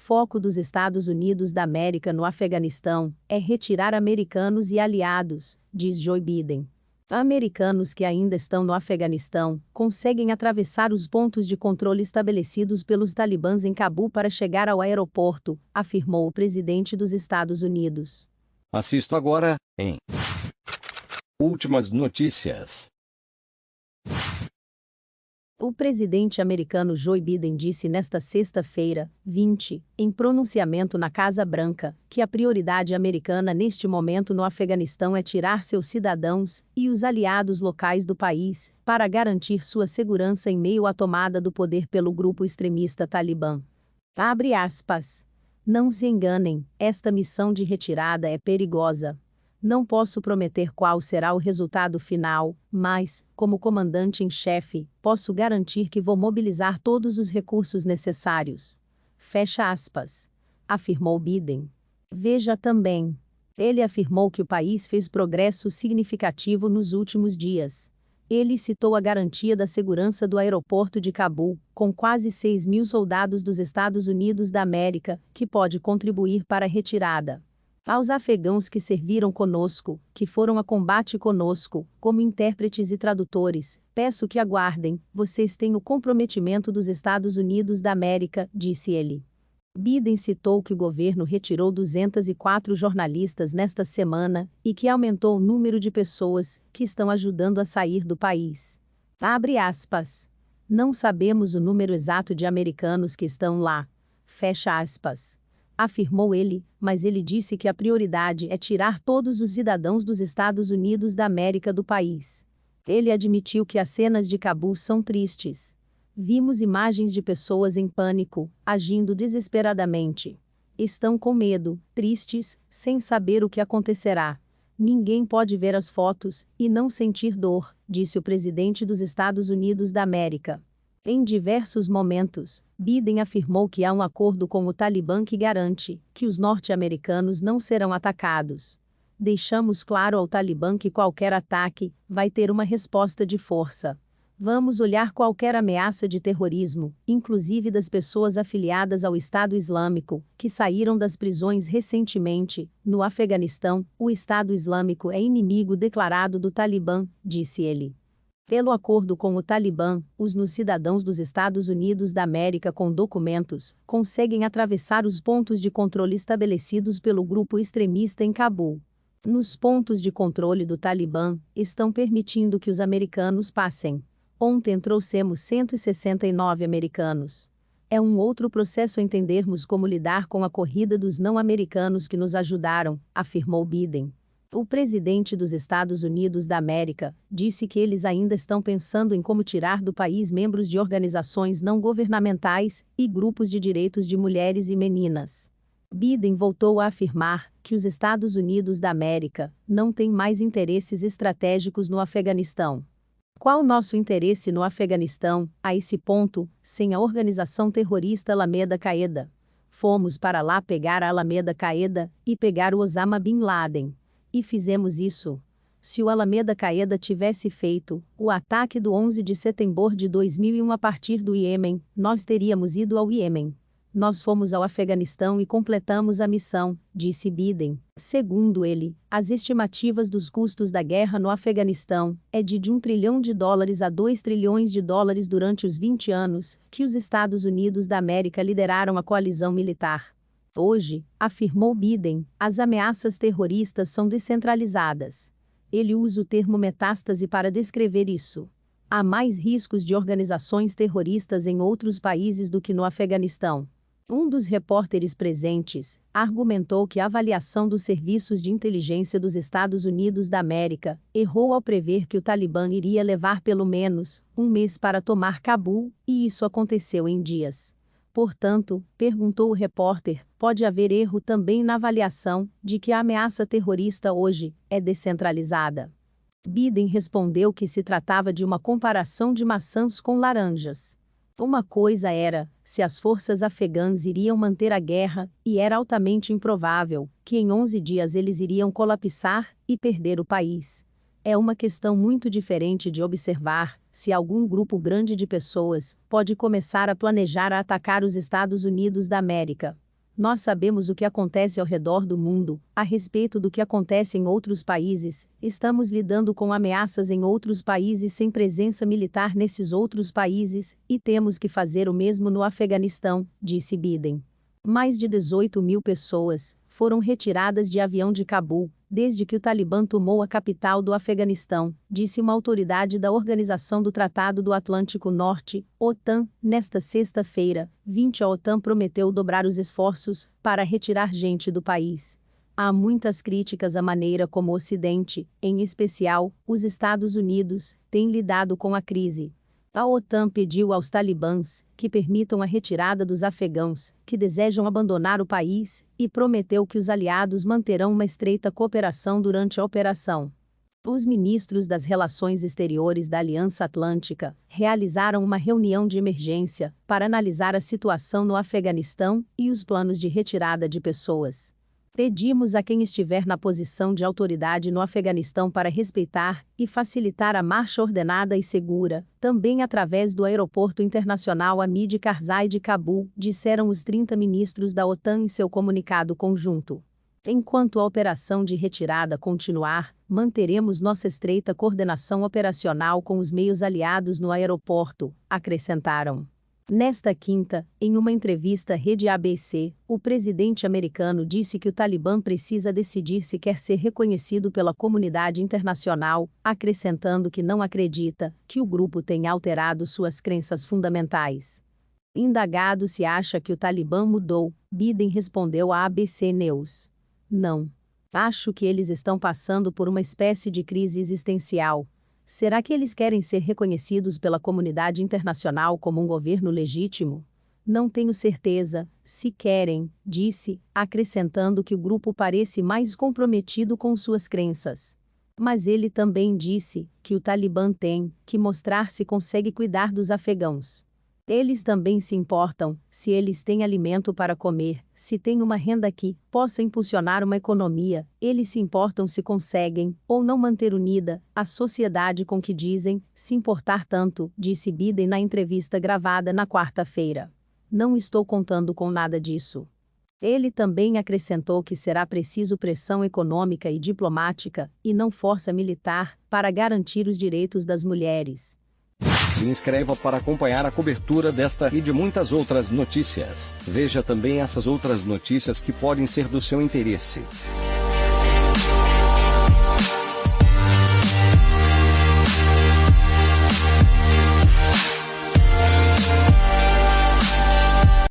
foco dos Estados Unidos da América no Afeganistão é retirar americanos e aliados, diz Joe Biden. Americanos que ainda estão no Afeganistão conseguem atravessar os pontos de controle estabelecidos pelos talibãs em Cabul para chegar ao aeroporto, afirmou o presidente dos Estados Unidos. Assisto agora, em Últimas Notícias. O presidente americano Joe Biden disse nesta sexta-feira, 20, em pronunciamento na Casa Branca, que a prioridade americana neste momento no Afeganistão é tirar seus cidadãos e os aliados locais do país, para garantir sua segurança em meio à tomada do poder pelo grupo extremista Talibã. Abre aspas. Não se enganem, esta missão de retirada é perigosa. Não posso prometer qual será o resultado final, mas, como comandante em chefe, posso garantir que vou mobilizar todos os recursos necessários. Fecha aspas. Afirmou Biden. Veja também. Ele afirmou que o país fez progresso significativo nos últimos dias. Ele citou a garantia da segurança do aeroporto de Cabul, com quase 6.000 soldados dos Estados Unidos da América, que pode contribuir para a retirada. Aos afegãos que serviram conosco, que foram a combate conosco, como intérpretes e tradutores, peço que aguardem, vocês têm o comprometimento dos Estados Unidos da América, disse ele. Biden citou que o governo retirou 204 jornalistas nesta semana, e que aumentou o número de pessoas que estão ajudando a sair do país. Abre aspas. Não sabemos o número exato de americanos que estão lá. Fecha aspas. Afirmou ele, mas ele disse que a prioridade é tirar todos os cidadãos dos Estados Unidos da América do país. Ele admitiu que as cenas de Cabul são tristes. Vimos imagens de pessoas em pânico, agindo desesperadamente. Estão com medo, tristes, sem saber o que acontecerá. Ninguém pode ver as fotos e não sentir dor, disse o presidente dos Estados Unidos da América. Em diversos momentos, Biden afirmou que há um acordo com o Talibã que garante que os norte-americanos não serão atacados. Deixamos claro ao Talibã que qualquer ataque vai ter uma resposta de força. Vamos olhar qualquer ameaça de terrorismo, inclusive das pessoas afiliadas ao Estado Islâmico, que saíram das prisões recentemente. No Afeganistão, o Estado Islâmico é inimigo declarado do Talibã, disse ele. Pelo acordo com o Talibã, os cidadãos dos Estados Unidos da América com documentos conseguem atravessar os pontos de controle estabelecidos pelo grupo extremista em Cabul. Nos pontos de controle do Talibã, estão permitindo que os americanos passem. Ontem trouxemos 169 americanos. É um outro processo entendermos como lidar com a corrida dos não-americanos que nos ajudaram, afirmou Biden. O presidente dos Estados Unidos da América disse que eles ainda estão pensando em como tirar do país membros de organizações não governamentais e grupos de direitos de mulheres e meninas. Biden voltou a afirmar que os Estados Unidos da América não têm mais interesses estratégicos no Afeganistão. Qual nosso interesse no Afeganistão, a esse ponto, sem a organização terrorista Alameda-Qaeda? Fomos para lá pegar a Alameda-Qaeda e pegar o Osama Bin Laden. E fizemos isso. Se o Alameda-Qaeda tivesse feito o ataque do 11 de setembro de 2001 a partir do Iêmen, nós teríamos ido ao Iêmen. Nós fomos ao Afeganistão e completamos a missão, disse Biden. Segundo ele, as estimativas dos custos da guerra no Afeganistão é de US$ 1 trilhão a 2 trilhões de dólares durante os 20 anos que os Estados Unidos da América lideraram a coalizão militar. Hoje, afirmou Biden, as ameaças terroristas são descentralizadas. Ele usa o termo metástase para descrever isso. Há mais riscos de organizações terroristas em outros países do que no Afeganistão. Um dos repórteres presentes argumentou que a avaliação dos serviços de inteligência dos Estados Unidos da América errou ao prever que o Talibã iria levar pelo menos um mês para tomar Cabul, e isso aconteceu em dias. Portanto, perguntou o repórter, pode haver erro também na avaliação de que a ameaça terrorista hoje é descentralizada. Biden respondeu que se tratava de uma comparação de maçãs com laranjas. Uma coisa era, se as forças afegãs iriam manter a guerra, e era altamente improvável que em 11 dias eles iriam colapsar e perder o país. É uma questão muito diferente de observar se algum grupo grande de pessoas pode começar a planejar atacar os Estados Unidos da América. Nós sabemos o que acontece ao redor do mundo, a respeito do que acontece em outros países, estamos lidando com ameaças em outros países sem presença militar nesses outros países, e temos que fazer o mesmo no Afeganistão, disse Biden. Mais de 18 mil pessoas foram retiradas de avião de Cabul, desde que o Talibã tomou a capital do Afeganistão, disse uma autoridade da Organização do Tratado do Atlântico Norte, OTAN, nesta sexta-feira, 20. A OTAN prometeu dobrar os esforços para retirar gente do país. Há muitas críticas à maneira como o Ocidente, em especial, os Estados Unidos, tem lidado com a crise. A OTAN pediu aos talibãs que permitam a retirada dos afegãos que desejam abandonar o país e prometeu que os aliados manterão uma estreita cooperação durante a operação. Os ministros das Relações Exteriores da Aliança Atlântica realizaram uma reunião de emergência para analisar a situação no Afeganistão e os planos de retirada de pessoas. Pedimos a quem estiver na posição de autoridade no Afeganistão para respeitar e facilitar a marcha ordenada e segura, também através do Aeroporto Internacional Hamid Karzai de Cabul, disseram os 30 ministros da OTAN em seu comunicado conjunto. Enquanto a operação de retirada continuar, manteremos nossa estreita coordenação operacional com os meios aliados no aeroporto, acrescentaram. Nesta quinta, em uma entrevista à rede ABC, o presidente americano disse que o Talibã precisa decidir se quer ser reconhecido pela comunidade internacional, acrescentando que não acredita que o grupo tenha alterado suas crenças fundamentais. Indagado se acha que o Talibã mudou, Biden respondeu à ABC News. Não. Acho que eles estão passando por uma espécie de crise existencial. Será que eles querem ser reconhecidos pela comunidade internacional como um governo legítimo? Não tenho certeza, se querem, disse, acrescentando que o grupo parece mais comprometido com suas crenças. Mas ele também disse que o Talibã tem que mostrar se consegue cuidar dos afegãos. Eles também se importam se eles têm alimento para comer, se têm uma renda que possa impulsionar uma economia, eles se importam se conseguem ou não manter unida a sociedade com que dizem se importar tanto, disse Biden na entrevista gravada na quarta-feira. Não estou contando com nada disso. Ele também acrescentou que será preciso pressão econômica e diplomática, e não força militar, para garantir os direitos das mulheres. Se inscreva para acompanhar a cobertura desta e de muitas outras notícias. Veja também essas outras notícias que podem ser do seu interesse.